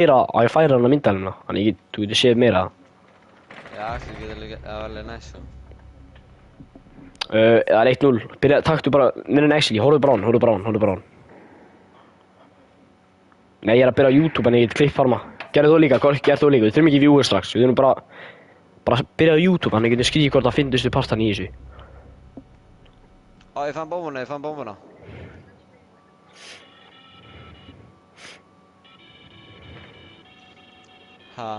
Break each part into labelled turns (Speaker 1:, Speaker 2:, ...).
Speaker 1: meira að ég færa hann að myndalina. Þannig þú getur séð meira.
Speaker 2: Já, þú getur líka, það var alveg næst svo.
Speaker 1: Það er 1-0. Taktu bara, neina actually, horfðu bara á hann. Nei, ég er að byrja á YouTube en ég get klippfarma. Gerðu þú líka, við þurfum ekki viewer strax. Við þurfum bara byrja á YouTube, þannig getum skriðið hvort það finnustu partan í þessu.
Speaker 2: Ég fann bombuna. Ha.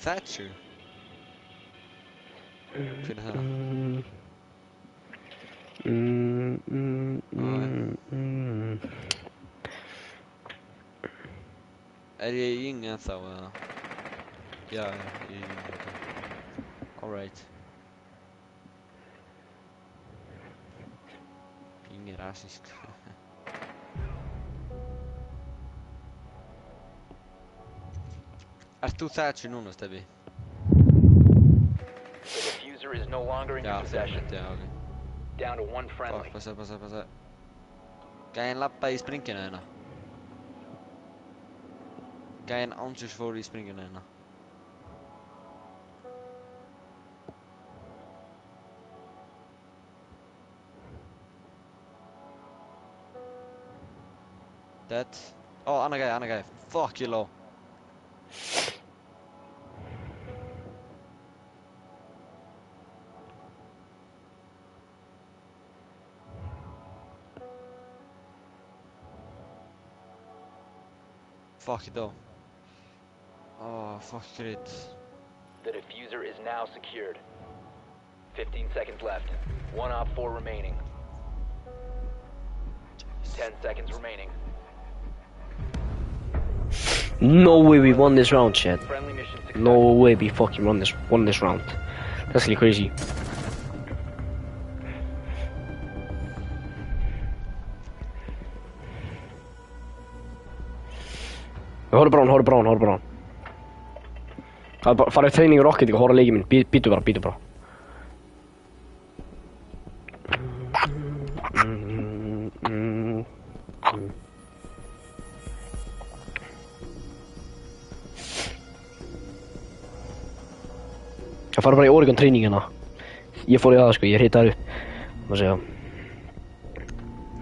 Speaker 2: Thatcher. Hver er það? Er ég í yngi ennþá eða? Já, ég er í yngi. Alright. Yngi er rasísk. Ert þú Thatcher núna, Steffi?
Speaker 3: The diffuser is no longer in your possession.
Speaker 2: Já, ok.
Speaker 3: Down to one friendly.
Speaker 2: Passa. Gæinn labbaði í springjuna hérna. Gæinn ánsurs fór í springjuna hérna. Dead. Annar gæi. Fuck, ég low. Fuck it though. Fuck it.
Speaker 3: The diffuser is now secured. 15 seconds left. One op 4 remaining. 10 seconds remaining.
Speaker 1: No way we won this round, Chad.
Speaker 3: Friendly mission success.
Speaker 1: No way we fucking won this round. That's really crazy. Horfðu bara á hann. Það er bara farið treyning í Rocket og horfa leikið minn. Býtu bara. Það farið bara í Oregon treyning hérna. Ég fór í það sko, ég hitt það upp. Má segja.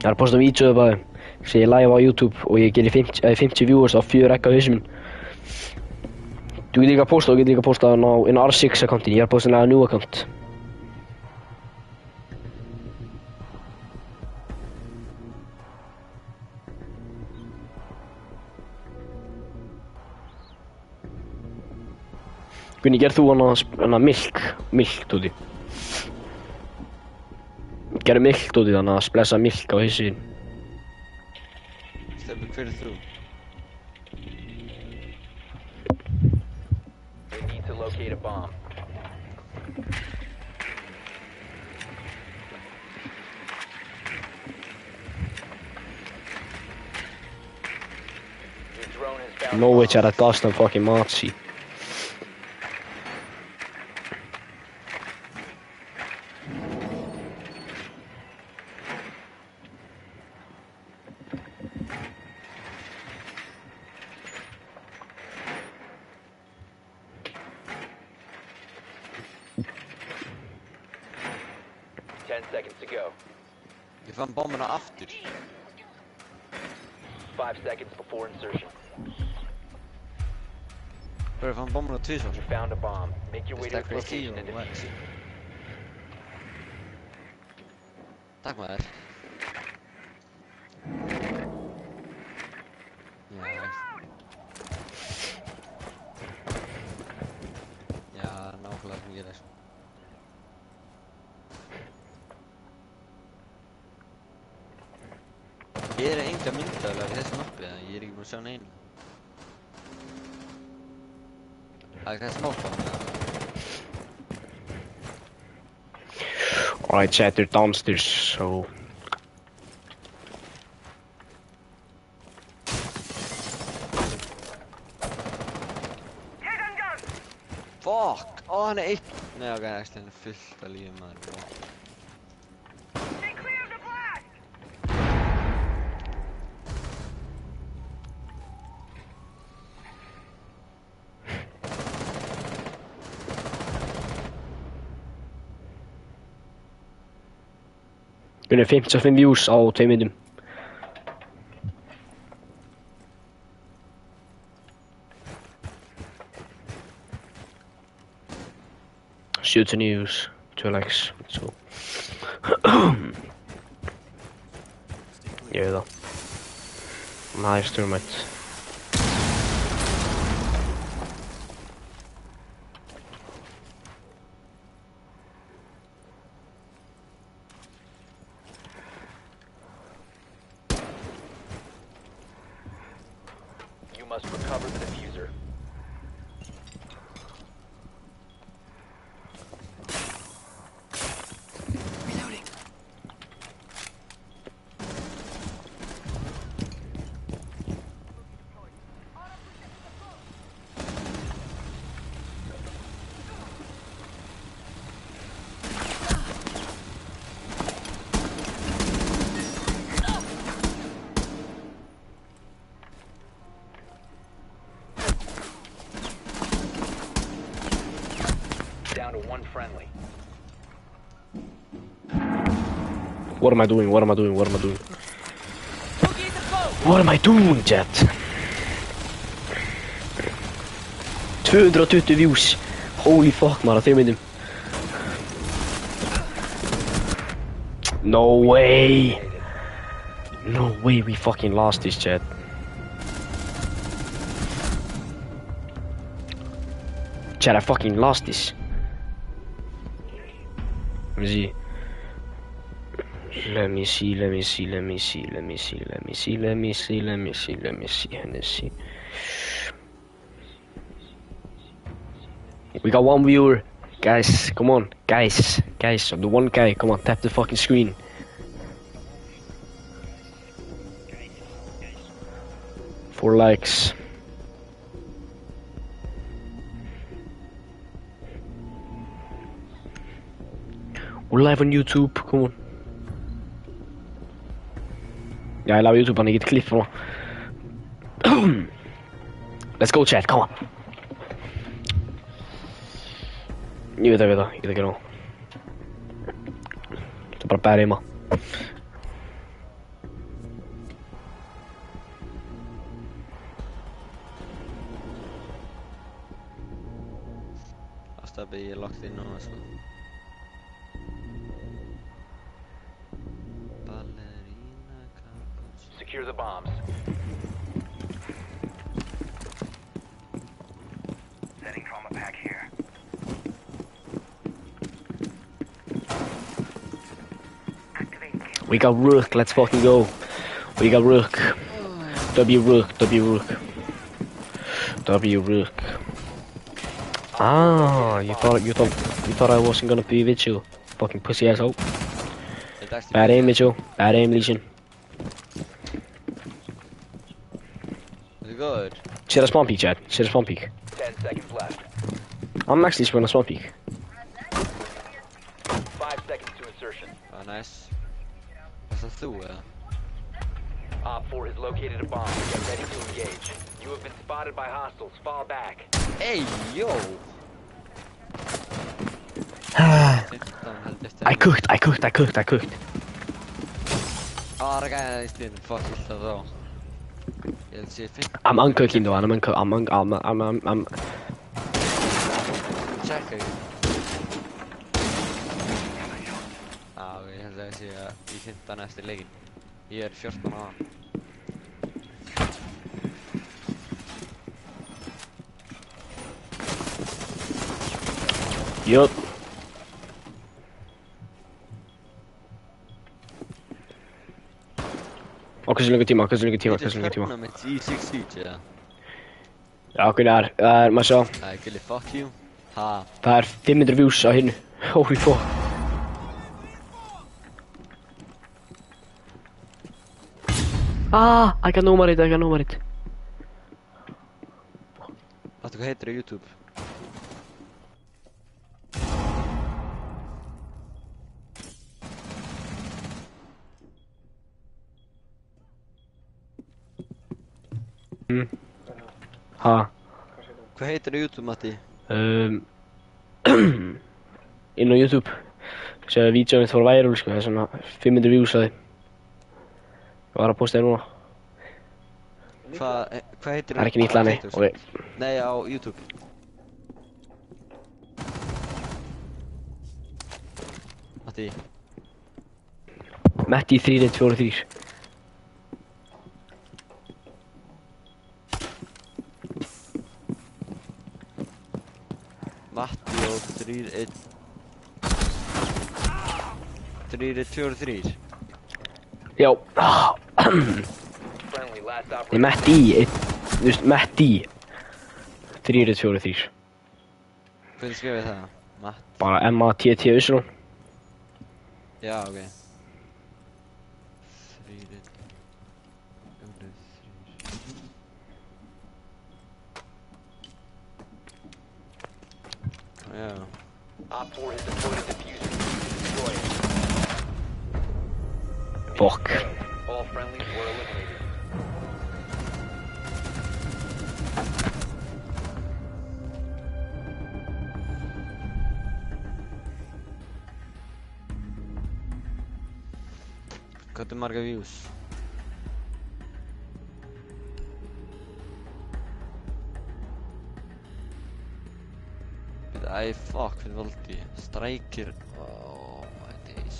Speaker 1: Það er að posta vídeo bara. Sé ég live á YouTube og ég gerir 50 viewers á 4 ekka á hausinn minn. Þú getur líka að posta inn á R6 accountin, ég er að posta inn á new account. Gunni, gerð þú hana milk tóti? Gerðu milk tóti þannig að splessa milk á hausinn.
Speaker 2: Steffi, hver er þú?
Speaker 3: We need to locate a bomb. Your drone has found
Speaker 1: No way, Chad, that dust on fucking Marzi.
Speaker 2: Ég fann bombuna aftur.
Speaker 3: 5 seconds before insertion.
Speaker 2: Ég fann bombuna tvisvar.
Speaker 3: You found a bomb. Make your way to its location and defuse it.
Speaker 2: Takk maður. Já, nákvæmlega sem ég gerir. Ég er enga myndaðalega í þessu mappi, ég er ekki búinn að sjá neinu. Það er kannski smáspáð.
Speaker 1: Alright, Chad, they're downstairs, so...
Speaker 2: Fuck! Hann er eitt... Nei, ok, actually hann er fullt af lífum maður.
Speaker 1: Við erum 55 views á 2 myndum. Shoots and views, 2 likes, so. Ég veit það. Nice tournament.
Speaker 3: You must recover the diffuser. Down to 1 friendly.
Speaker 1: What am I doing? What am I doing? What am I doing? What am I doing, chat? 220 views. Holy fuck, man, á 3 myndum. No way. No way we fucking lost this, chat. Chat, I fucking lost this. Let me see. Let me see, let me see, let me see, let me see, let me see, let me see, let me see, let me see, let me see. We got 1 viewer. Guys, come on. Guys, the 1 guy, come on, tap the fucking screen. Four likes. We're live on YouTube, come on. Yeah, I love YouTube, and I get clip from. Let's go, chat, come on. Ég veit það, ég get ekki nóg. Það er bara bæri heima.
Speaker 2: Stabbi, ég er lagt inn núna, sko. Ballerina, cappuccino.
Speaker 3: Secure the bombs. Setting trauma pack here.
Speaker 1: We got Rook, let's fucking go. We got Rook. W Rook, W Rook. W Rook. Ah, you thought I wasn't gonna be with you. Fucking pussy asshole. Bad aim, Mitchell. Bad aim, Legion.
Speaker 2: Is it good?
Speaker 1: Shit a spawn peek, Chad. Shit a spawn peek.
Speaker 3: 10 seconds left.
Speaker 1: I'm actually spraying a spawn peek.
Speaker 3: 5 seconds to insertion.
Speaker 2: Oh, nice. Vad sa du, ja?
Speaker 3: Op 4 has located a bomb. Get ready to engage. You have been spotted by hostiles. Fall back.
Speaker 2: Ey, yo!
Speaker 1: I cooked.
Speaker 2: Ah, det kan jag inte faktiskt då. Jag ser fint.
Speaker 1: I'm uncooking though, I'm
Speaker 2: Checkar ju. Ja, jag held að sé að ég finna næstu leikinn. Ég er 14 ára.
Speaker 1: Yup. Hversu lengur tíma?
Speaker 2: Þetta er tournament í Six Siege, eða?
Speaker 1: Já, hvernig það er, maður sjá.
Speaker 2: Nei, Gilli, fuck you. Ha.
Speaker 1: Það er 500 views á hinn. Holy fuck. Ah, I got no more it.
Speaker 2: Hvað heitir það á YouTube?
Speaker 1: Ha.
Speaker 2: Hvað heitir það á YouTube, Matti?
Speaker 1: Inn á YouTube. Sér að vídeoið mitt fór viral sko, það er svona 500 views að því. Ég var að posta þér núna.
Speaker 2: Hvað heitir
Speaker 1: Það er ekki nýtt lag, nei. Ok.
Speaker 2: Nei, á YouTube. Matti.
Speaker 1: Matti 3143.
Speaker 2: Matti og 3143.
Speaker 1: Já.
Speaker 3: Friendly, last
Speaker 1: Nei,
Speaker 3: operator.
Speaker 1: Matti, þú veist, Matti 3143.
Speaker 2: Hvernig skrifa ég það? Matti.
Speaker 1: Bara M-A-T-T-Y.
Speaker 2: Já, ok. 3, já.
Speaker 3: Op 4 has deployed a diffuser. Destroy it.
Speaker 1: Fuck.
Speaker 3: All friendlies were eliminated.
Speaker 2: Hvað er marga views? Æ, fuck, hvað valdi ég? Striker. Oh my days.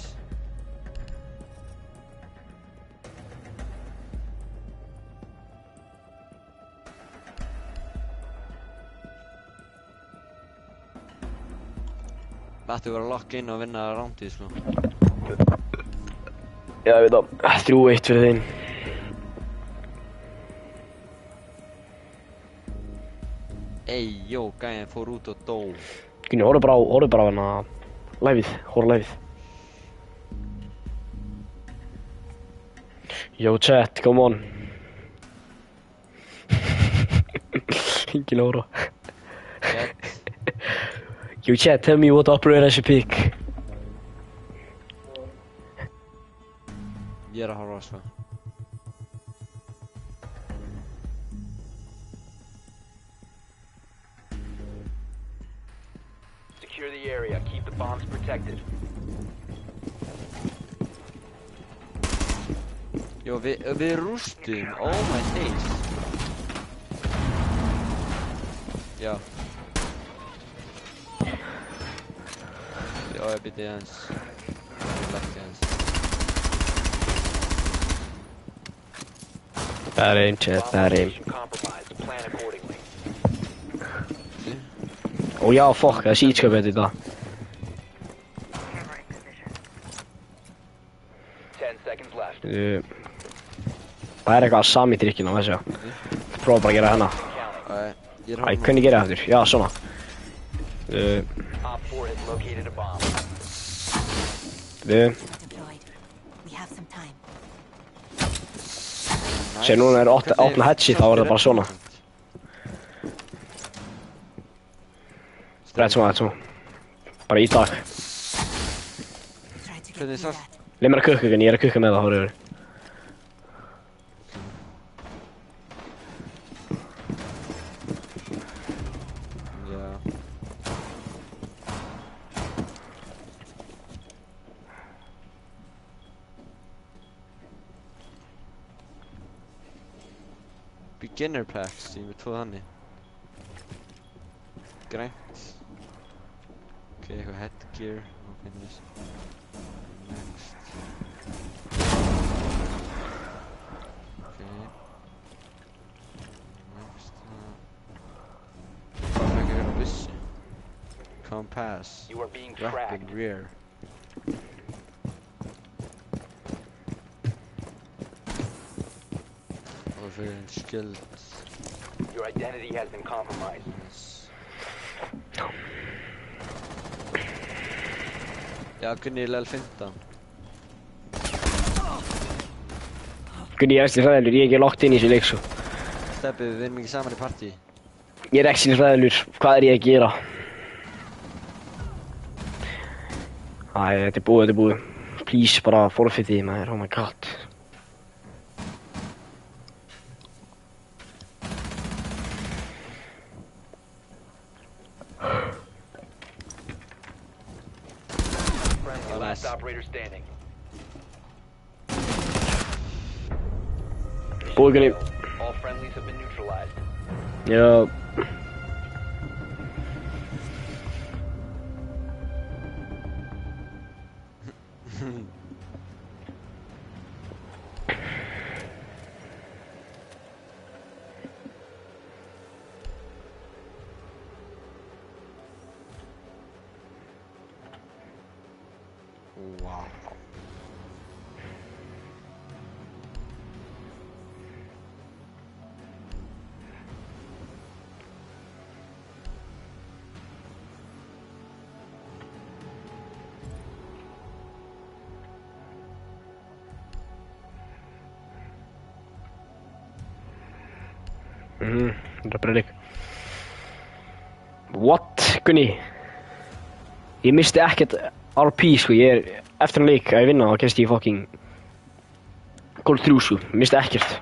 Speaker 2: Matti var að lokka inn og vinna rándið, sko.
Speaker 1: Já, ég veit það. 3-1 fyrir þeim.
Speaker 2: Ey, jó, gæðin fór út og dó.
Speaker 1: Gunni, horfðu bara á hana liveið, horfðu liveið. Yo chat, come on. Engin horfa. Yo chat, tell me what operator I should pick.
Speaker 2: Ég er að horfa, sko.
Speaker 3: Secure the area. Keep the bombs protected.
Speaker 2: Jó, við rústum. Oh my days. Já. Já, ég byrði aðeins. Ég lækki aðeins.
Speaker 1: Bad aim, chat, bad aim.
Speaker 3: Location compromised. Plan accordingly.
Speaker 1: Ó já, fuck, það er sýtskapið þetta.
Speaker 3: 10 seconds left.
Speaker 1: Það er eitthvað sami trikkinn á þessu. Prófa bara að gera hérna.
Speaker 3: Counting.
Speaker 2: Ég er
Speaker 1: Æ,
Speaker 2: horfa
Speaker 1: hvernig gera það aftur? Já, svona.
Speaker 3: Op 4 has located a bomb.
Speaker 4: Deployed. We have some time.
Speaker 1: Sér núna er opna headsi, þá er það bara svona. Rétt svona. Bara í dag.
Speaker 4: Try to get
Speaker 2: Hvernig
Speaker 4: through
Speaker 2: sást?
Speaker 4: that.
Speaker 1: Leif mér að kukka ekki, ég er að kukka með það, horfðu yfir.
Speaker 2: Já. Beginner packs, ég er með 2 þannig. Grænt. Ok, eitthvað headgear. Ok, nice. Next. Ok. Next. Hvað fekk ég vera bussi? Compass.
Speaker 3: You are being
Speaker 2: Rapid
Speaker 3: tracked.
Speaker 2: rear. Og fyrir en skild.
Speaker 3: Your identity has been compromised.
Speaker 2: Já, Gunni er level 15.
Speaker 1: Gunni, ég er ekki hræðilur, ég er ekki lockt inn í þessu leik svo.
Speaker 2: Steppi, við erum ekki saman í partí.
Speaker 1: Ég er ekki hræðilur, hvað er ég að gera? Æ, þetta er búið. Please, bara forfeitið maður, oh my god.
Speaker 3: Friendly, Last operator standing.
Speaker 1: Búið Gunni.
Speaker 3: All friendlies have been neutralized.
Speaker 1: Já.
Speaker 2: Wow.
Speaker 1: Það er What, Gunni? Ég misti ekkert RP sko, ég eftir hann leik að ég vinna þá kemst ég fucking Gold 3 sko, ég misti ekkert.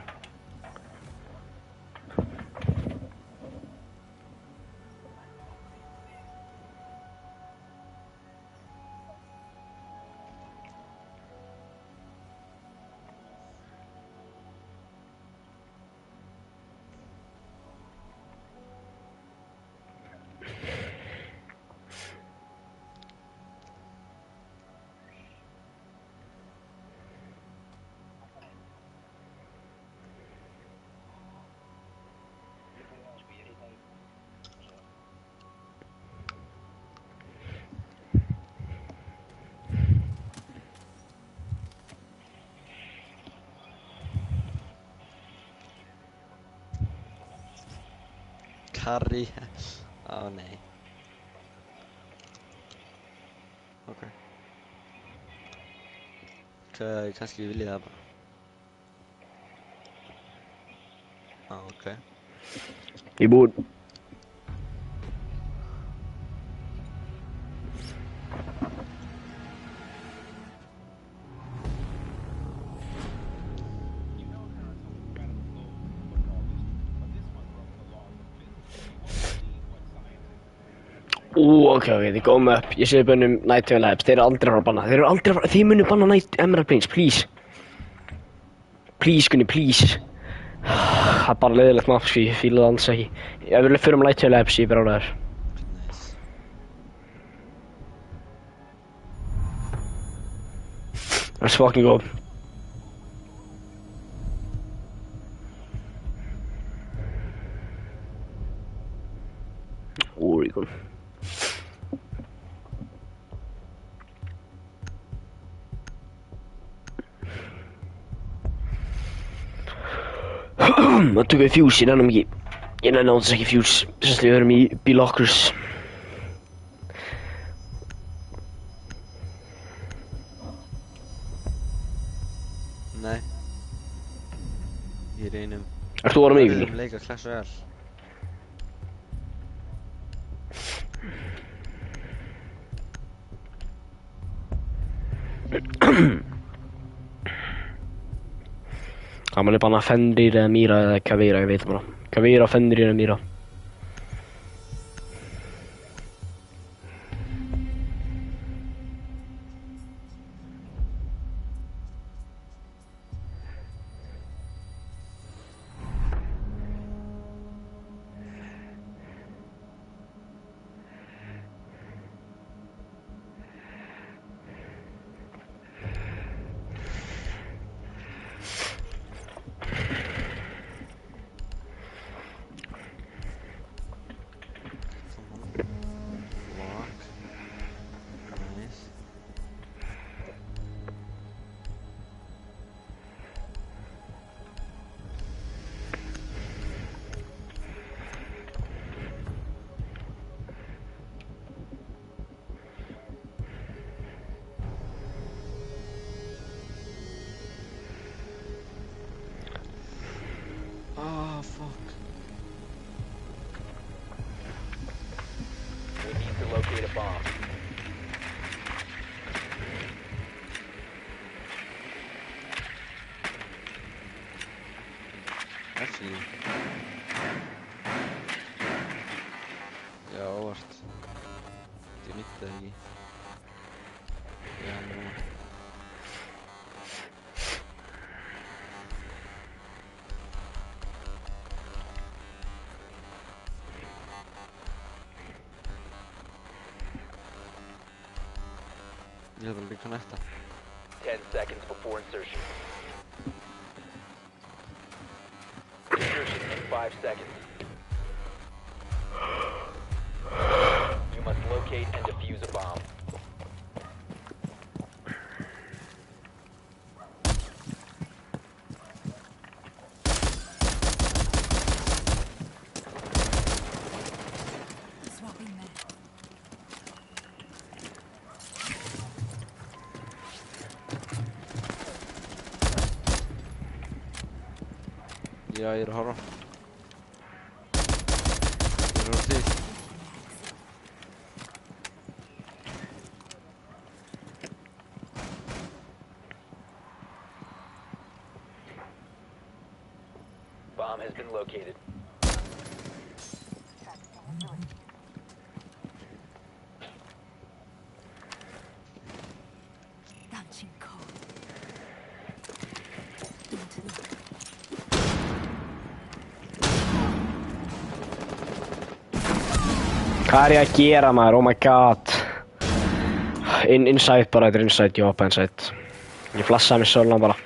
Speaker 2: Harry. Ó nei. Ok. Kannski vil ég það bara. Ok.
Speaker 1: Ég búinn. Ok, þið góðum upp, ég sé bönnum Night Trail Labs, þeir eru aldrei að fara að banna, þeir eru aldrei að fara, þið munum banna Night Emerald Plains, please. Please, Gunni, please. Það er bara leiðilegt map, sko, ég fíla það alls ekki. Ef við fyrir Night Trail Labs, ég er bara álegar.
Speaker 2: Nice.
Speaker 1: Let's fucking go. Oregon. Það tökum við fjús, ég nenni ekki. Ég nenni áðans ekki fjús, sérstaklega við erum í Bílokkurs.
Speaker 2: Nei. Ég reynum.
Speaker 1: Ert þú að vara með ykkur?
Speaker 2: Leika Clash Royale.
Speaker 1: Það mann banna Fenrir eða Mira eða Caveira, ég veit bara. Caveira, Fenrir eða Mira.
Speaker 2: Jag vill bli connecta.
Speaker 3: 10 seconds before insertion. Insertion in 5 seconds. You must locate and defuse a bomb.
Speaker 4: Swapping med.
Speaker 2: Jag är här då. Det är precis.
Speaker 3: Bomb has been located.
Speaker 4: Launching code. Into the
Speaker 1: Hvað er ég að gera maður? Oh my god. Inside bara, þetta er inside, ég hoppa inside. Ég flassaði mig sölna bara.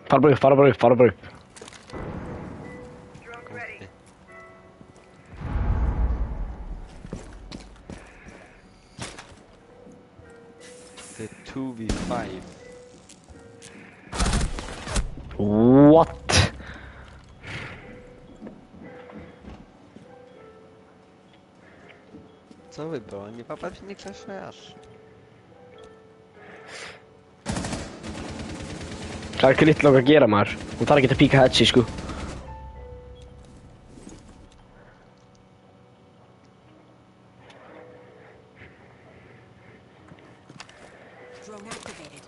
Speaker 1: Fara bara upp, fara bara upp, fara bara upp.
Speaker 2: Det är 2v5.
Speaker 1: What?
Speaker 2: Co wy broni? Papa nie kraszniasz.
Speaker 1: Hvað er ekki litlu okkur að gera maður? Hún þarf ekki að píka headsi sko.
Speaker 4: drone activated.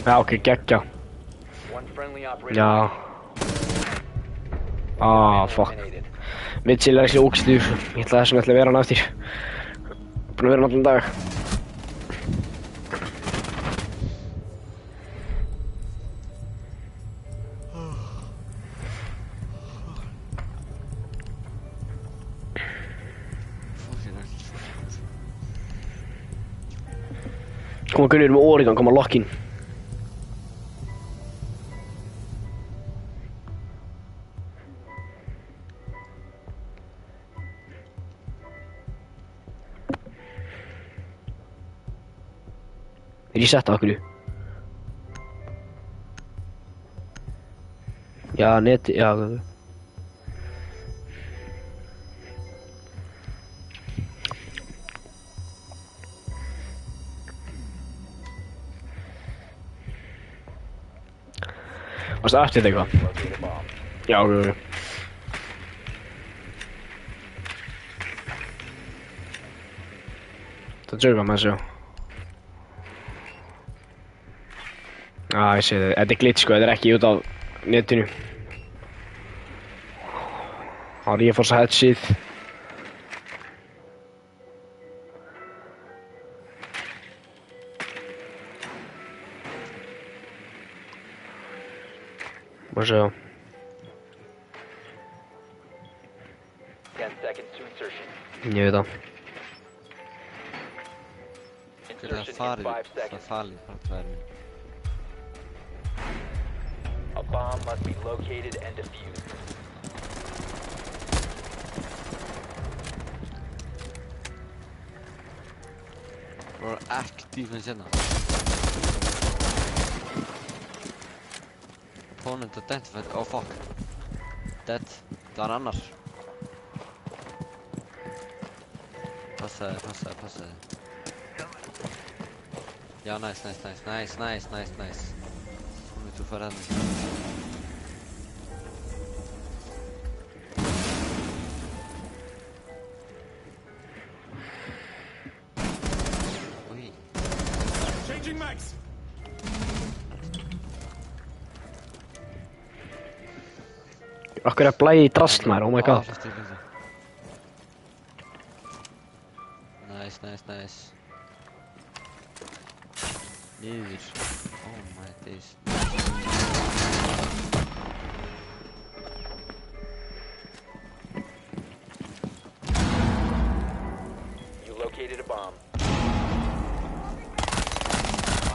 Speaker 1: Já, ok, geggja.
Speaker 3: One friendly operator.
Speaker 1: Já. Fuck. Mitchell er ekki ógstýr. Ég ætla þessum að vera hann eftir. Búin að vera hann allan dag. Koma Gunnur með Oregon, koma Lokkin. Resetta okkur. Já, neti, já. Varstu eftir þetta eitthvað?
Speaker 3: Locate a bomb.
Speaker 1: Já, ok. Það djöfa maður sjá. Ég sé það. Þetta er glitch sko, þetta er ekki út af netinu. Það er ég fórst að headsið. Má sjá.
Speaker 3: 10 seconds to insertion.
Speaker 1: Ég veit það.
Speaker 2: Skulle ha
Speaker 3: Insertion in 5
Speaker 2: farligt
Speaker 3: seconds.
Speaker 2: för tvärmen.
Speaker 3: A bomb must be located and defused.
Speaker 2: Var aktiv en känna. Opponent identified. Oh fuck. Dead. Det är annars. Passa. Ja, nice. Kom ut och för den. Oj.
Speaker 5: Changing mags.
Speaker 1: Okkur er blæði í drast maður, oh my god.
Speaker 2: Nice. Niður. Oh my days.
Speaker 3: You located a bomb.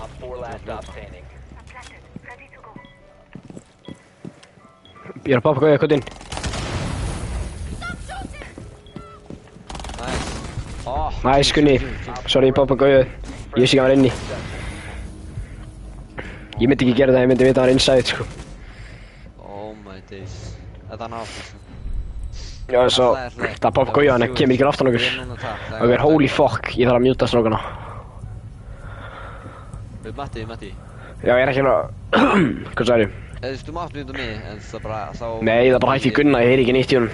Speaker 3: Op 4 last stop standing.
Speaker 1: Ég er að poppa gauja kvöldin.
Speaker 2: Nice. Oh,
Speaker 1: Nice, Gunni. Sorry, ég poppa gauja. Ég vissi ekki að hann var inni. Ég myndi ekki gera það, ég myndi vita að hann var inside, sko.
Speaker 2: Oh my days. Þetta er náttúrulega.
Speaker 1: Já, svo, það poppa gauja, hann kemur ekki aftan okkur. Okkur, holy fuck, ég þarf að mjúta strákana.
Speaker 2: Matti.
Speaker 1: Já, ég er ekki hérna. Hvað sagði?
Speaker 2: Du mátt mjúta mig, en það bara þá...
Speaker 1: Nei, það bara hætti Gunna, ég heyri ekki nýtt í honum.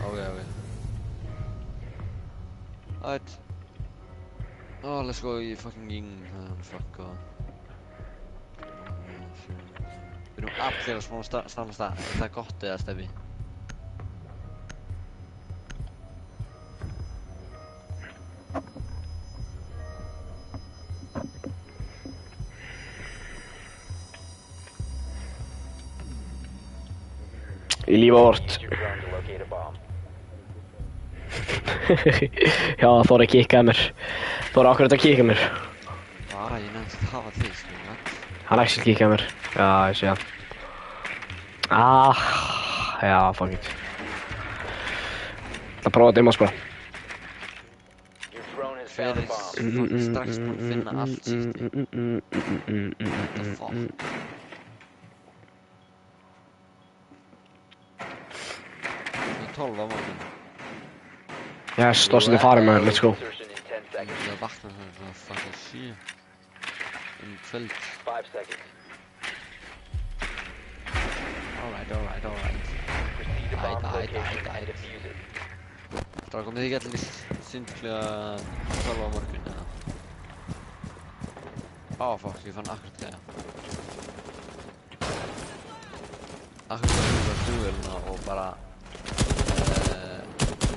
Speaker 2: Ok. Alright. Oh, let's go í fucking ying. Fuck god. Við erum allir að smá stanna stað. Það er gott eða Steffi?
Speaker 1: Í lífa vort.
Speaker 3: Use your drone to locate a bomb.
Speaker 1: Já, Þór að kikkaði mér. Þór akkurat að kikka mér.
Speaker 2: Bara ég nefndi að hafa þig, sko.
Speaker 1: Hann ekki kikkaði mér. Já, ég sé það. Já, fuck it. Það prófa að dimast bara.
Speaker 3: Your drone has found a bomb.
Speaker 2: Felix, strax búinn að finna allt sísti. What the fuck? Það er 12 á morgun.
Speaker 1: Yes, stóðsandi farið maður, let's go.
Speaker 3: Insertion in 10
Speaker 2: Ég
Speaker 3: seconds.
Speaker 2: er að vakna það fucking 7. Kvöld.
Speaker 3: 5 seconds.
Speaker 2: Alright.
Speaker 3: Proceed to bomb
Speaker 2: Aye.
Speaker 3: location and defuse it.
Speaker 2: Strákum, þið ekki allir syndklega 12 á morgun, eða? Fuck, ég fann akkurat gæja. Akkurat var ég bara flugvélina og bara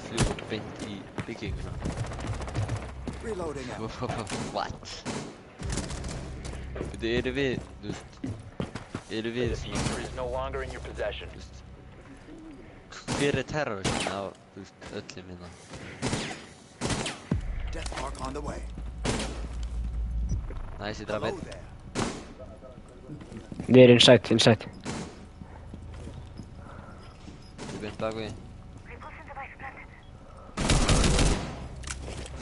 Speaker 2: fljúa beint í bygginguna. What? Eru við, þú veist,
Speaker 3: The diffuser is no longer in your possession.
Speaker 2: hver er terroristinn af, þú veist, öllum hérna?
Speaker 5: Death mark on the way.
Speaker 2: Næs, ég draf
Speaker 5: Hello
Speaker 2: einn.
Speaker 5: there.
Speaker 1: Við erum inside.
Speaker 2: Ég beint bak við.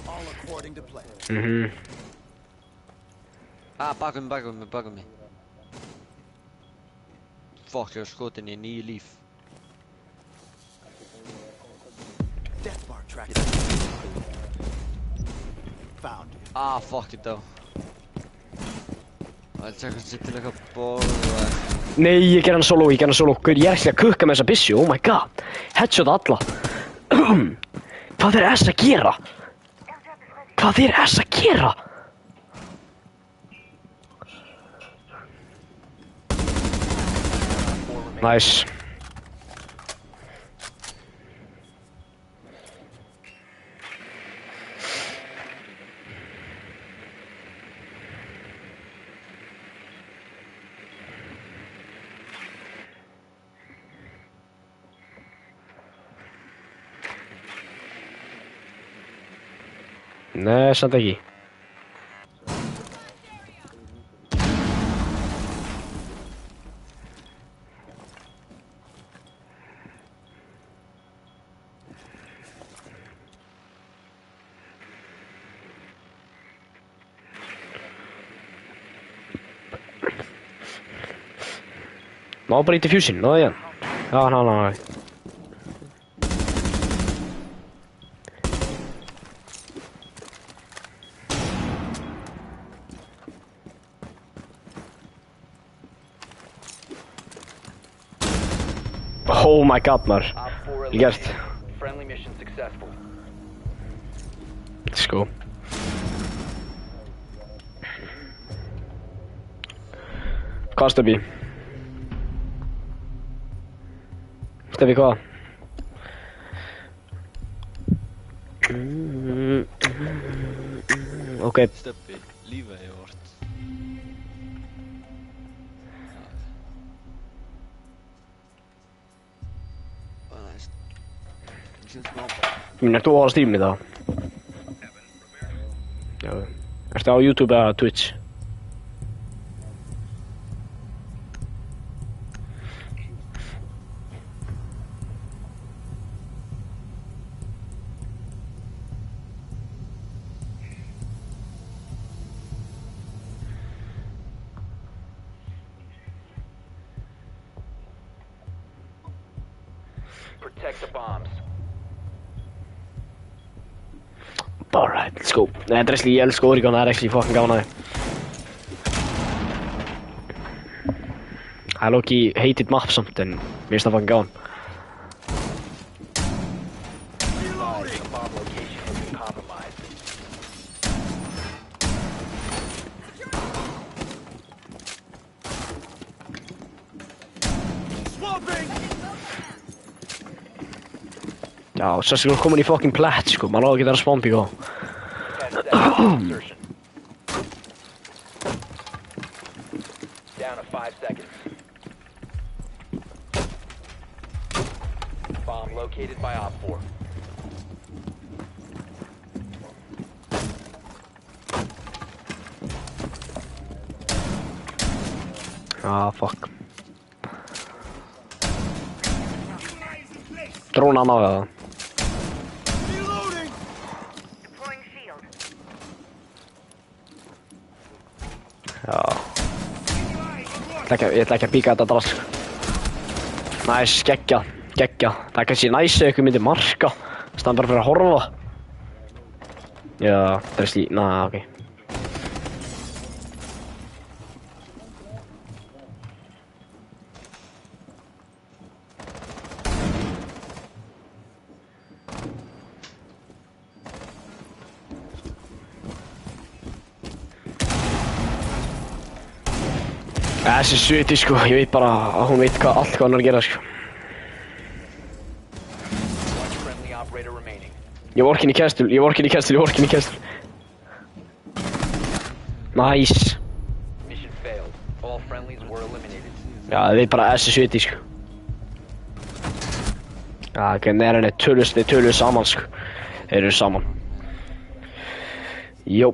Speaker 5: All according to plan.
Speaker 2: Bak við mig. Fuck, ég var skotin í 9 líf.
Speaker 5: Death mark track. Found you.
Speaker 2: Fuck it though. Það er tjekka sér til eitthvað borða.
Speaker 1: Nei, ég ger hann solo. Guð, ég er ekki að kukka með þessa byssu, oh my god. Headshot alla. Hvað er þess að gera? Nice. Nei, samt ekki. Ná bara í diffusion, náðu í hann. Já, ná. Oh my god, maður.
Speaker 3: Op 4
Speaker 1: Ég gert.
Speaker 3: eliminated. Friendly mission successful.
Speaker 1: Let's go. Hvað Stebbi? Skal vi hva? Ok.
Speaker 2: Steppi, lífið er vort. Vad nice. Det känns bra.
Speaker 1: Men ertu að streama í það? Já. Ertu á YouTube eða Twitch?
Speaker 3: Protect the bombs.
Speaker 1: Alright, let's go. Nei, þetta er actually, ég elska Oregon, það er actually fucking gaman að þið. Það er loki hated map samt, en mér finnst það fucking gaman.
Speaker 3: The bomb location has been compromised.
Speaker 5: Swapping!
Speaker 1: Já, svo skal við komin í fucking plat, sko. Man á ekki það að spampi, sko.
Speaker 3: 10 seconds insertion. Down to 5 seconds. Bomb located by Op 4.
Speaker 1: Ah, fuck. Dróna hann á það.
Speaker 5: Reloading!
Speaker 4: Deploying shield.
Speaker 1: Já. Ég ætla ekki að píka þetta drask. Næs, geggja. Það er kannski næs ef ykkur myndi marka. Stann bara fyrir að horfa. Já, það er slí... ok. Þessi sviti, sko, ég veit bara að hún veit allt hvað hann er að gera, sko.
Speaker 3: One friendly operator remaining.
Speaker 1: Ég vork inn í kestul. Nice.
Speaker 3: Mission failed. All friendlies were eliminated.
Speaker 1: Já, ég veit bara þessi sviti, sko. Já, ok, þeir töluðu saman, sko. Þeir eru saman. Jó.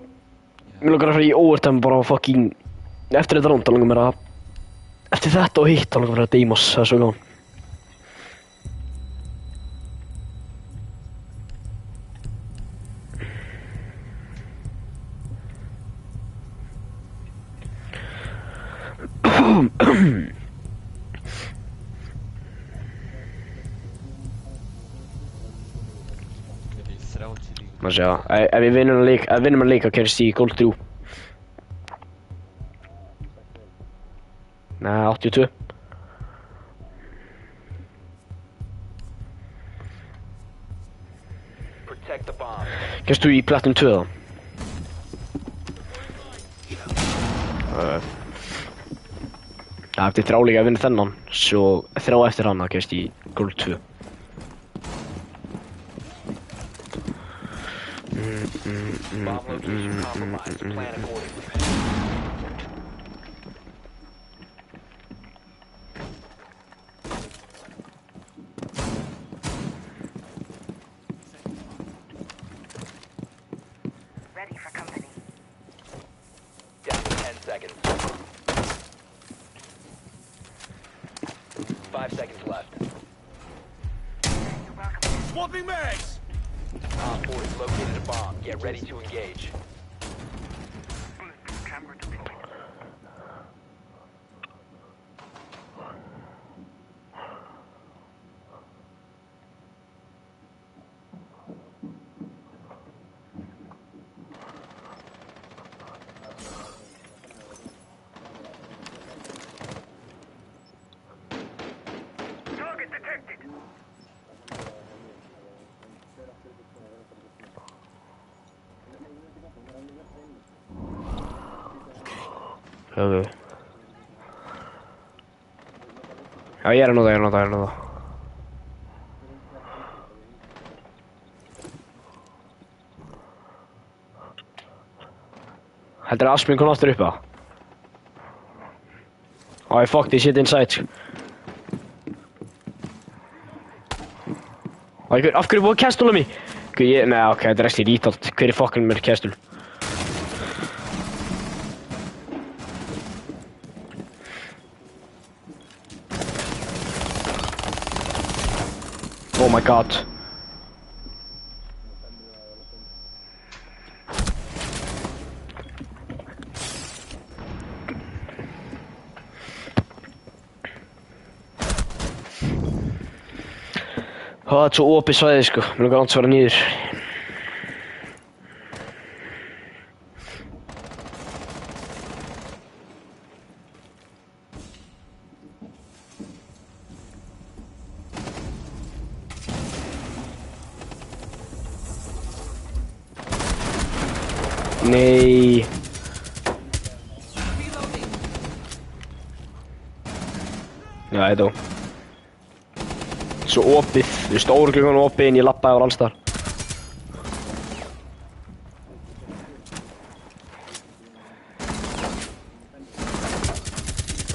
Speaker 1: Mér langar að fara í overtime bara fucking... Eftir þetta rúnd, þá langar mér að... Eftir þetta og hitt, þá langar mér að Deimos, það er svo gaman.
Speaker 2: Det är 30 líka.
Speaker 1: Má sjá, ef við vinnum að leika, kemst í Gold 3. Nei, 82.
Speaker 3: Protect the bomb.
Speaker 1: Kemst þú í Platinum 2 þá? Já, eftir þráleika að vinna þennan, svo þrá eftir hann að kemst í Gold 2.
Speaker 3: Bomb location compromised. Plan accordingly.
Speaker 4: Ready for company.
Speaker 3: Down to 10 seconds. 5 seconds left.
Speaker 4: You're welcome.
Speaker 5: Swapping mags!
Speaker 3: Op 4 has located a bomb. Get ready to engage.
Speaker 4: Bulletproof camera deployed. Target detected.
Speaker 1: Ok. Já, ég er að nota. Heldur að Asmin kom aftur upp á? Oh, I fucked this shit inside. Af hverju búið kæstula mig? Nei, ok, þetta er ekki retard. Hver er fokkin mér kæstul? Oh my god. Það er svo opið svæði sko, mér langar langt að fara niður. Nei. Já, þetta. Svo opið, þú stóru klukkan opið en ég lappaði á alls þar.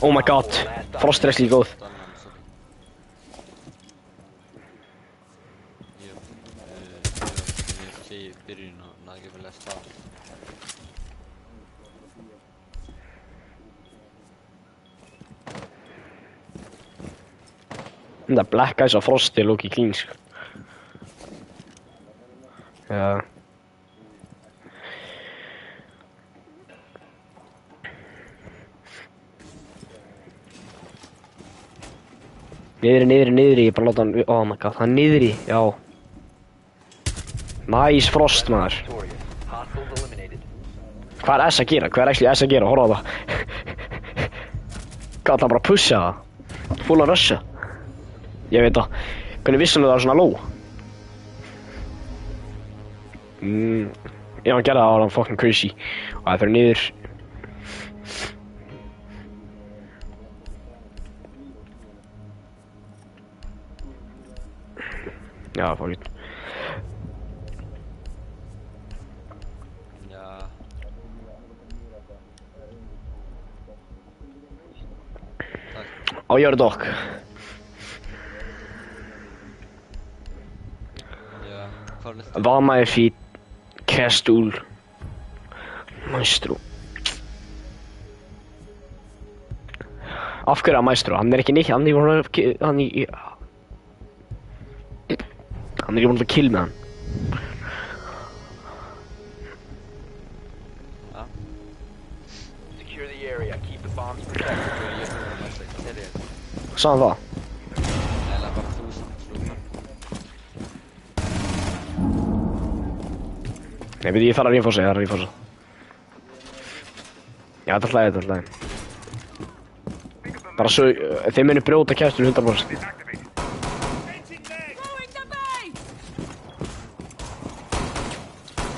Speaker 1: Oh my god, Frost er ekki góð.
Speaker 2: Ég sé í byrjun og náðu ekki vel að stað.
Speaker 1: Það Black Eyes og Frost er lókið clean sko. Já. Niðri, ég bara láta hann, oh my god, hann niðri, já. Nice Frost maður. Hvað er S að gera? Hvað er actually S að gera? Horfa á það. Gat hann bara pussa það? Full on rusha? Ég veit það. Hvernig vissum það var svona low? Ef hann gerði það var hann fucking crazy. Og það fyrir niður. Já, fuck it.
Speaker 2: Já.
Speaker 1: Á Jördokk.
Speaker 2: Hvað viltu?
Speaker 1: Vama er fít. Kæstúl. Maestro. Af hverju að Maestro? Hann er ekki neitt, hann er ekki búinn að kill með hann.
Speaker 2: Ja.
Speaker 3: Secure the area. Keep the bombs protected.
Speaker 1: Sagði hann það?
Speaker 2: Eller bara 1000 slúna.
Speaker 1: Nei, veit ég þarf að reinforsa, ég þarf að reinforsa. Já, þetta er hlæðið, Bara svo, þeir muni brjóta kæstur 100%.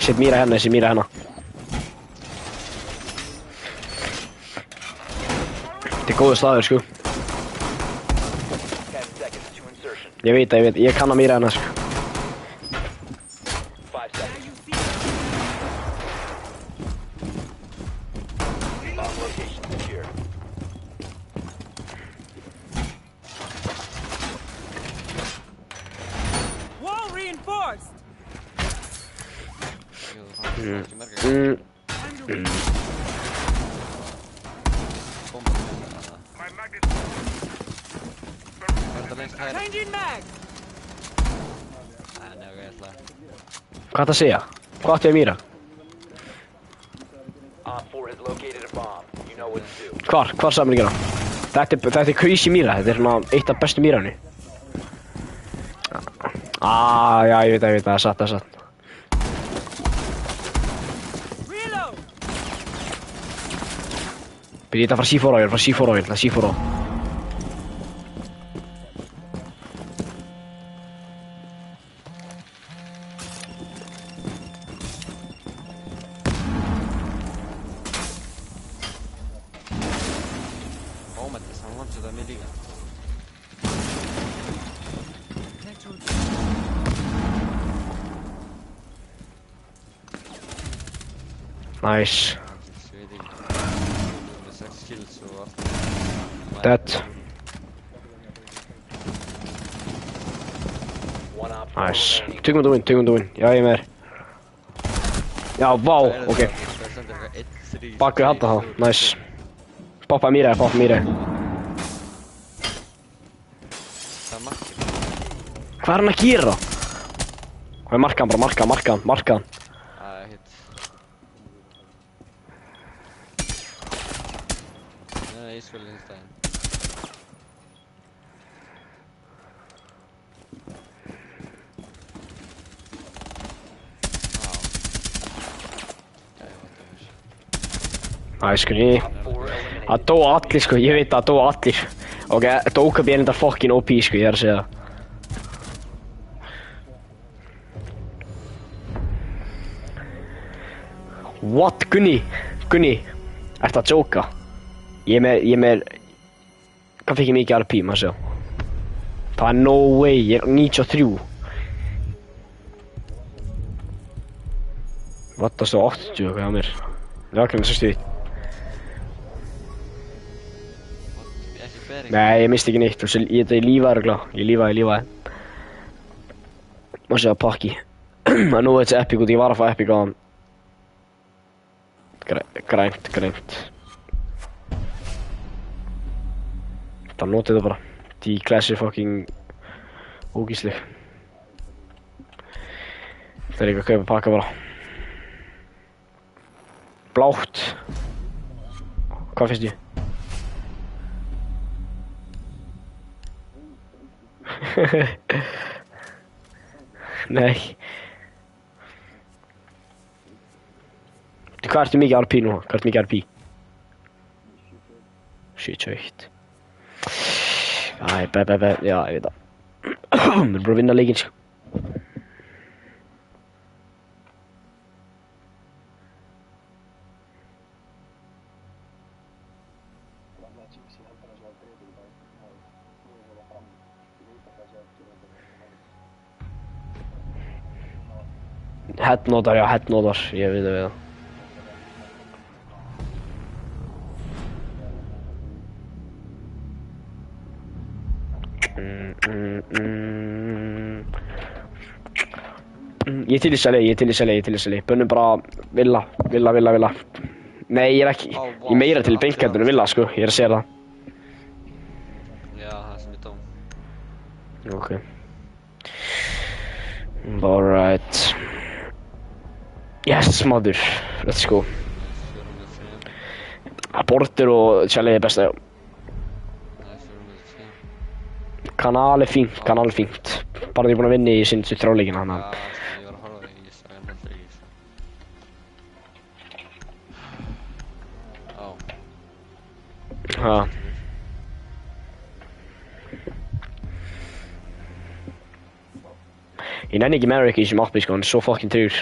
Speaker 1: Sett mýra hérna, Þetta er góður staður, sko.
Speaker 3: 10 seconds to insertion.
Speaker 1: Ég veit, ég kann að mýra hérna, sko.
Speaker 3: 5 seconds. Bomb location secure.
Speaker 6: Wall reinforced.
Speaker 2: Jú, það er ekki merkja. Bomba með það. Hvað er þetta lengst hægri?
Speaker 6: Changing mag.
Speaker 2: Nei, ok, ég ætla að...
Speaker 1: Hvað það segja? Hvað ætti ég að mýra?
Speaker 3: Op 4 has located a bomb. You know what to do.
Speaker 1: Hvar samlingina? Þetta er crazy mýra, þetta er svona eitt af bestu mýrarni. Já, ég veit, það er satt.
Speaker 6: Reload.
Speaker 1: Byrja þetta að fara C4 á, það er C4 á.
Speaker 2: Ómættis, hann vant sér það mér líka.
Speaker 1: Nice. Dead.
Speaker 3: One op 4
Speaker 1: Nice.
Speaker 3: remaining.
Speaker 1: Tökum þú inn. Já, ég er með þér. Já, vá, ok.
Speaker 2: Það er samt eitthvað 1, 3,
Speaker 1: Bak við hadda þá, nice. Poppa mér.
Speaker 2: Það er markið.
Speaker 1: Hvað er hann að gera? Hvað er marka hann.
Speaker 2: Það er hitt. Nei, ég skuli hins daginn.
Speaker 1: Nice, sko, ég... Það dóa allir, sko, ég veit að það dóa allir. Ok, Dokkabi er enda fucking OP, sko, ég er að segja það. What, Gunni, ertu að jóka? Ég er með... Hvað fikk ég mikið RP, maður sjá? Það er no way, ég er 93. What, það stóð 80 eitthvað á mér. Já, ekki með 60. Nei, ég misti ekki neitt, ég lífaði örugglega, ég lífaði. Má segja pakki. Að nú er þetta epic út, ég var að fá epic á hann. Grænt. Það notið það bara. Die Classic fucking ógísleg. Það er ekki að kaupa pakka bara. Blátt. Hvað finnst ég? Nei. Hvað ertu mikið RP nú? Shit, shit. Æ, já, ég veit það. Við erum bara að vinna leikinn, sko. Headnotar, ég veit það við það. Ég er til í selja. Bönnum bara Villa. Nei, ég er ekki. Ég er meira til Benkendunum Villa, sko. Ég er að segja það.
Speaker 2: Já, það sem ég dóm.
Speaker 1: Ok. Alright. Yes, maður. Let's go. Porter og Chelsea er besta. Kanal er fínt. Bara því ég er búinn að vinna í sinnsut þráleikina hana.
Speaker 2: Ég var að horfa því, ég sagði hann alltaf ekki. Á.
Speaker 1: Ha. Ég nenni ekki Merrick í þessum appi, sko, hann er svo fucking trúr.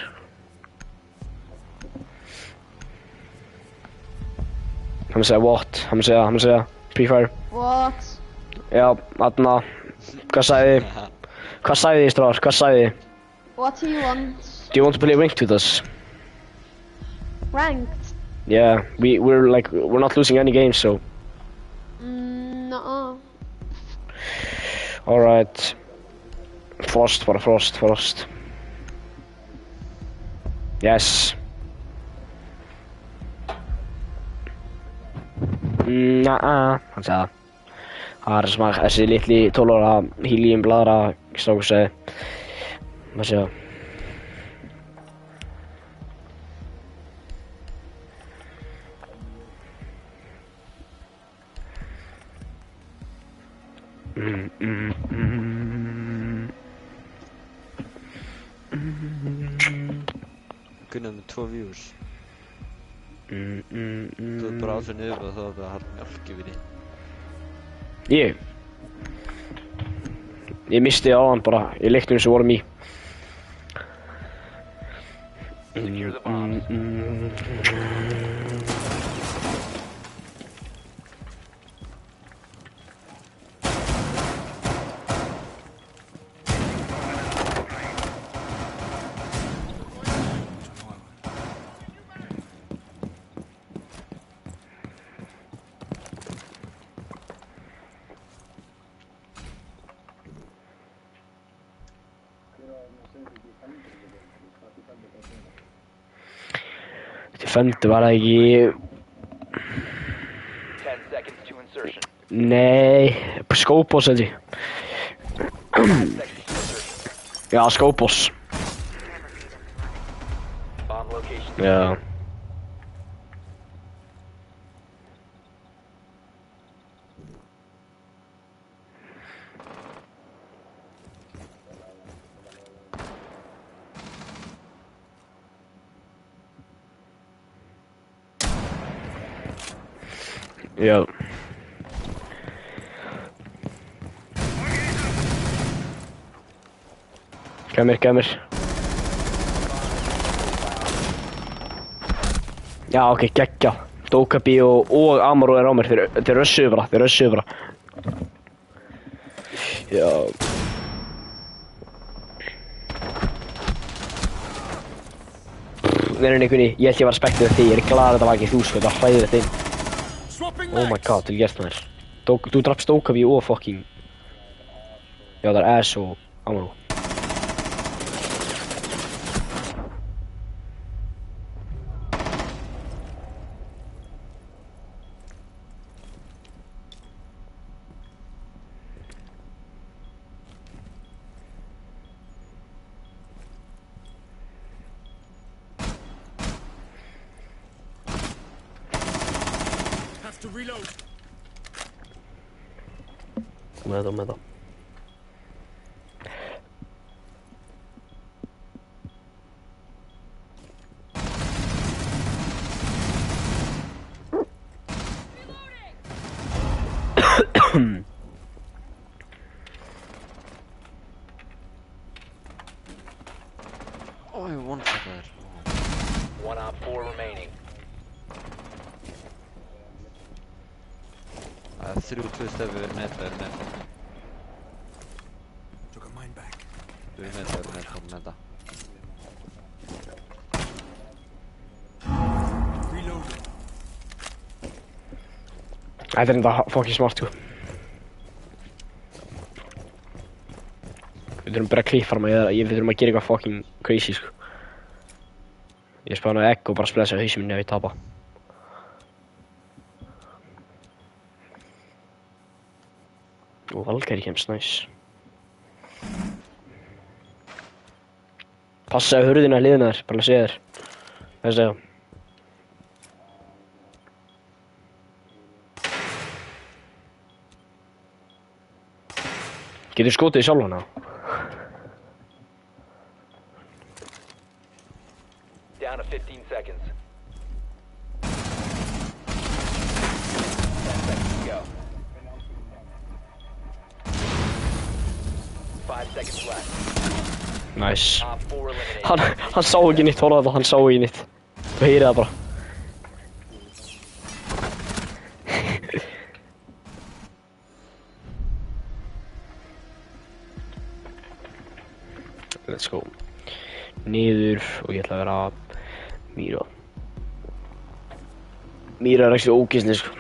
Speaker 1: Hann segja what? Hann segja pre-fire.
Speaker 7: What?
Speaker 1: Já, þarna. Hvað sagði þið, stráðar?
Speaker 7: What do you want?
Speaker 1: Do you want to play ranked with us?
Speaker 7: Ranked?
Speaker 1: Yeah, we're not losing any games, so.
Speaker 7: No.
Speaker 1: Alright. Frost. Yes. Hann sagði það. Það er sem að þessi litli 12 ára hílíum bladra strákur segi. Maður segja.
Speaker 2: Gunnar með 2 views. Þú ert bara ásveg niður og þá er það að halda mjölk yfir því.
Speaker 1: Ég misti á hann bara, í leiknum sem vorum í.
Speaker 3: Secure the bombs.
Speaker 1: Föndu var það ekki...
Speaker 3: 10 seconds to insertion.
Speaker 1: Nei, skópos held ég.
Speaker 3: 5 seconds to insertion.
Speaker 1: Já, skópos.
Speaker 3: Bomb location.
Speaker 1: Já. Já. Kemur. Já, ok, geggja. Dokkabi og Amaru er á mér. Þeir rössuðu bara. Já. Nei, kunni, ég held ég var að spekta því. Ég er glaður að þetta var ekki þú, sko. Það hræði þetta inn. Oh my god, þú gerst það þér. Þú drafst Dokkabi og fucking... Já, það er Ash og Amaru.
Speaker 6: To reload.
Speaker 1: Med það.
Speaker 2: Oh, ég vona það er.
Speaker 3: 1 op 4 remaining.
Speaker 2: Það er 3-2 stefi við meta.
Speaker 5: Took a mine back.
Speaker 2: Við meta.
Speaker 5: Reloading.
Speaker 1: Þetta er enda fucking smart, sko. Við þurfum bara að klippa hana, við þurfum að gera eitthvað fucking crazy, sko. Ég spánaði egg og bara splessa hausinn minni ef ég tapa. Og Valkyrie kemst næs. Passa á hurðina hliðina þér, bara að segja þér. Það er að segja. Getur skotið í sjálfana?
Speaker 3: Down to 15 seconds. 10 seconds to go. 5 seconds left.
Speaker 1: Nice.
Speaker 3: Op 4 eliminated.
Speaker 1: Hann sá ekki nýtt, horfðu á það, hann sá ekki nýtt. Þú heyrið það bara. Let's go. Niður og ég ætla að vera Mýra. Mýra er ekki ógeðsleg, sko.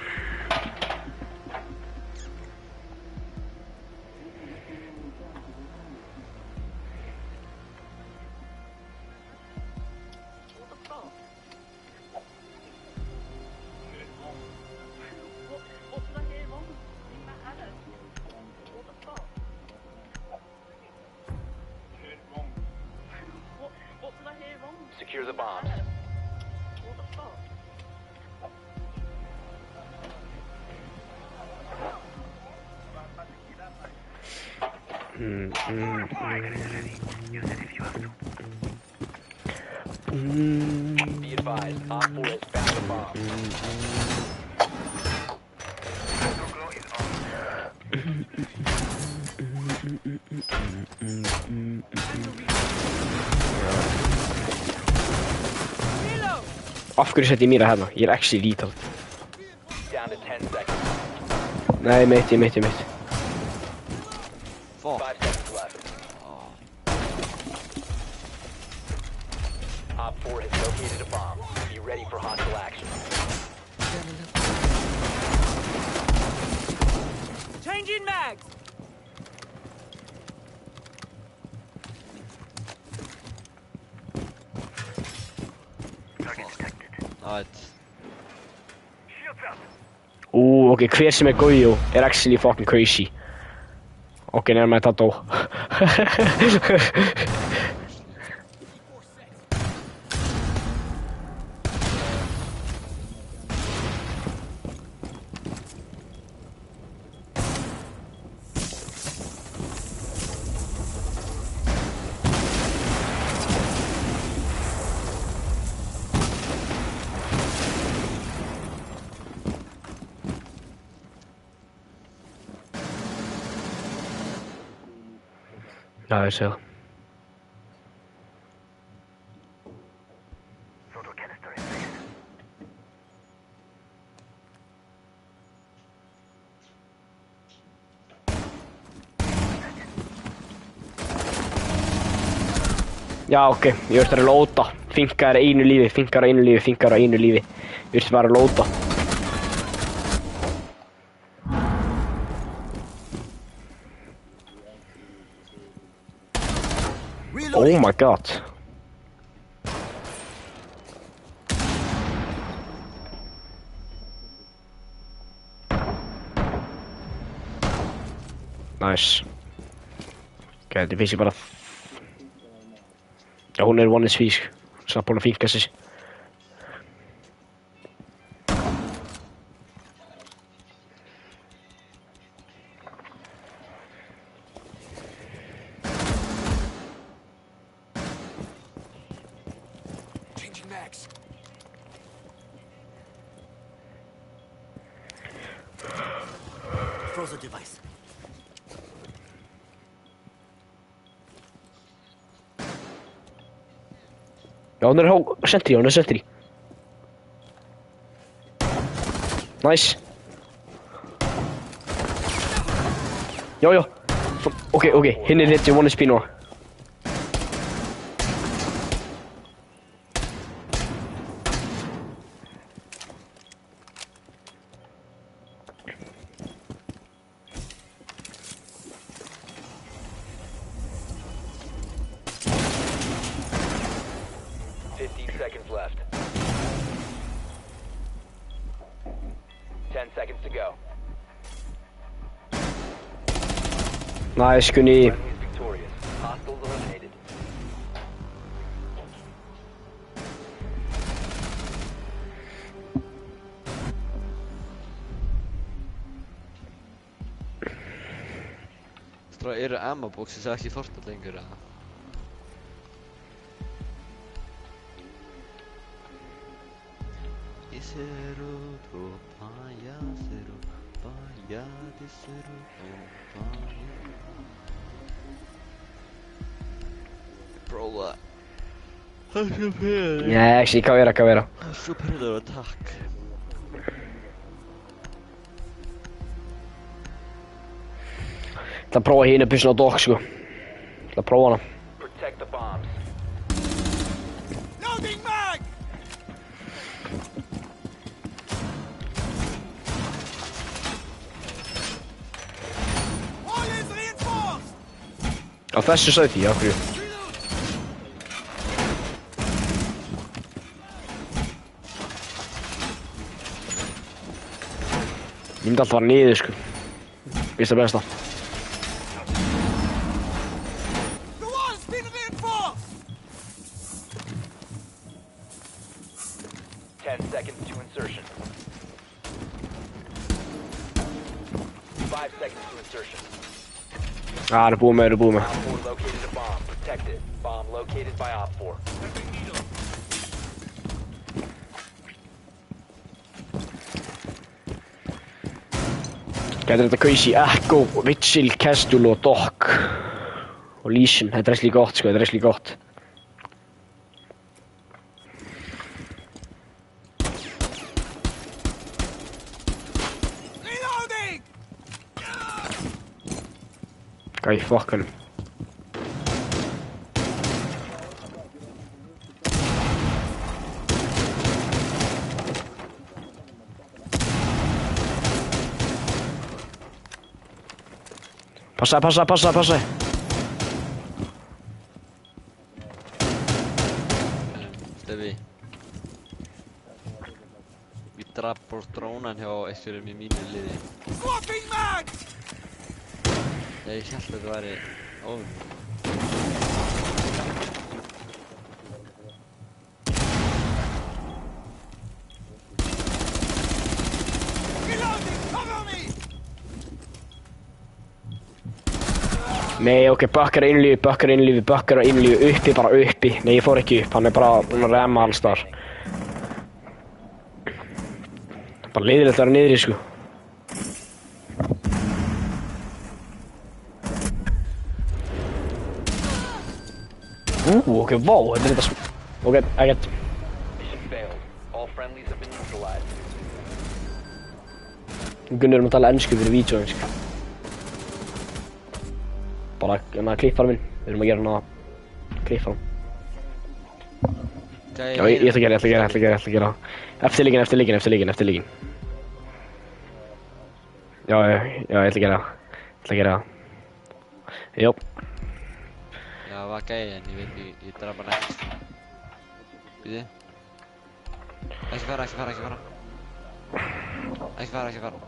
Speaker 3: Secure the bombs. Be advised, Op 4 has found a bomb.
Speaker 1: Af hverju sett ég Mýra hérna? Ég er actually retard.
Speaker 3: Down to 10 seconds.
Speaker 1: Nei, mitt.
Speaker 3: 5 seconds left. Op 4 has located a bomb. Be ready for hostile action.
Speaker 6: Changing mags.
Speaker 2: Alright.
Speaker 4: Shields up.
Speaker 1: Ok, hver sem Goyo actually fucking crazy. Ok, nefnum að þetta dó. Já, ég sé það.
Speaker 4: Photo canister in place.
Speaker 1: Já, ok, ég veist að lóta. Finkar einu lífi, finkar einu lífi, finkar einu lífi. Ég veist bara að lóta. Oh my god. Nice. Ok, þetta finnst ég bara... Já, hún one is físk. Samt búin að finka sig.
Speaker 5: Changing mags. Frozen device.
Speaker 1: Já, hún sentry, hún sentry. Nice. Já, já. Ok, hinn hit one SP núna.
Speaker 3: Seconds left. 10 seconds to go.
Speaker 1: Nice, Gunni.
Speaker 3: Friendly is victorious. Hostiles eliminated.
Speaker 2: Strá, eru ammo-boxes ekki í Fortnite lengur, eða? Isero to payasero, payadisero to payasero. Prófa.
Speaker 1: Yeah, actually, caveira.
Speaker 2: Superior attack.
Speaker 1: Það prófa hínu byssuna á Doc, sko. Það prófa hana.
Speaker 3: Protect the bombs.
Speaker 6: Loading mag! Wall is reinforced!
Speaker 1: Á þessu sæti, já, hverju? Ég myndi alltaf fara niður, sko. Vist það besta.
Speaker 6: The wall's been reinforced!
Speaker 3: 10 seconds to insertion. 5 seconds to insertion.
Speaker 1: Það er búið með.
Speaker 3: Op 4 located a bomb. Protect it. Bomb located by Op 4.
Speaker 1: Gætir þetta crazy Echo, Vigil, Kestul og Doc. Og Lesion, þetta er actually gott, sko, þetta er actually gott.
Speaker 6: Reloading!
Speaker 1: Gæi, fuck hann. Passa.
Speaker 2: Stevi. drap bort drónan hjá einhverjum í mínu liði.
Speaker 6: Swapping mags!
Speaker 2: Ég hélt að þetta væri óvinn.
Speaker 6: Reloading! Cover me!
Speaker 1: Nei, ok, bakkar innlífi, uppi, bara uppi. Nei, ég fór ekki upp, hann bara búinn að remma alls þar. Bara leiðilegt að vera niðri, sko. Ok, vá, þetta er þetta ok, ekkert.
Speaker 3: Mission failed. All friendlies have been neutralized.
Speaker 1: Gunnar að tala ensku fyrir vídeóin, sko. Bara hérna klippar minn, við erum að gera hérna klippar hann. Já, ég ætla að gera. Eftir líkin. Já, ég ætla að gera. Jó.
Speaker 2: Já, það var gæði en ég veit ég draf hann ekki. Býði. Ekki fara.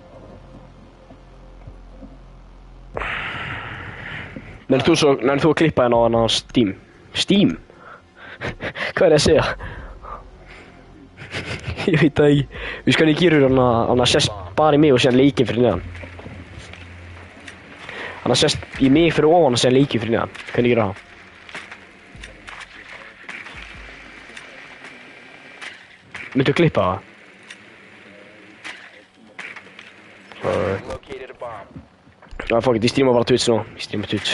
Speaker 1: Nennir þú að klippa hérna á hana Steam? Steam? Hvað er að segja? Ég veit það ekki. Við skal ekki gera hana sest bara í mig og síðan leikinn fyrir neðan. Hana sest í mig fyrir ofan og síðan leikinn fyrir neðan. Hvernig gera það? Myndu klippa það?
Speaker 3: Located a bomb.
Speaker 1: Já, fuck it, ég streama bara Twitch nú. Ég streama Twitch.